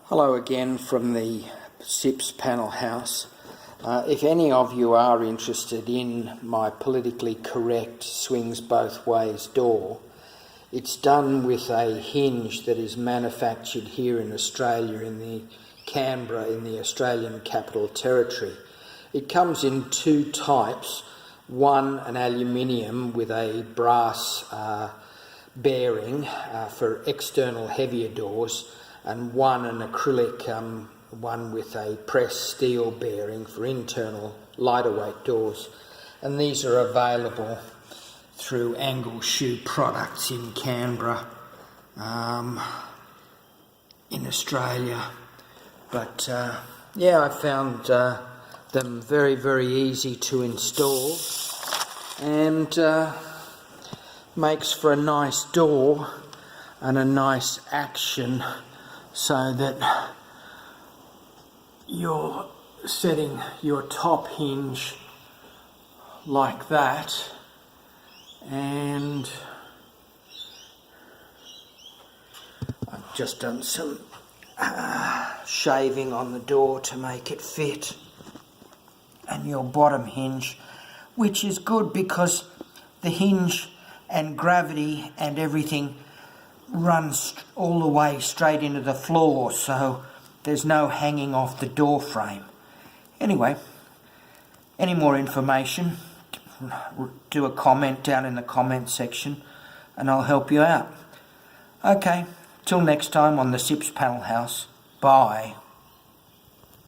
Hello again from the SIPS panel house. If any of you are interested in my politically correct swings both ways door, it's done with a hinge that is manufactured here in Australia, in the Canberra, in the Australian Capital Territory. It comes in two types, one an aluminium with a brass bearing for external heavier doors, and one an acrylic one with a pressed steel bearing for internal lighter weight doors. And these are available through Angle Shoe Products in Canberra, in Australia. But yeah, I found them very, very easy to install, and makes for a nice door and a nice action, so that you're setting your top hinge like that, and I've just done some shaving on the door to make it fit, and your bottom hinge, which is good because the hinge and gravity and everything runs all the way straight into the floor, so there's no hanging off the door frame. Anyway, any more information, do a comment down in the comment section and I'll help you out. Okay, till next time on the SIPS panel house. Bye.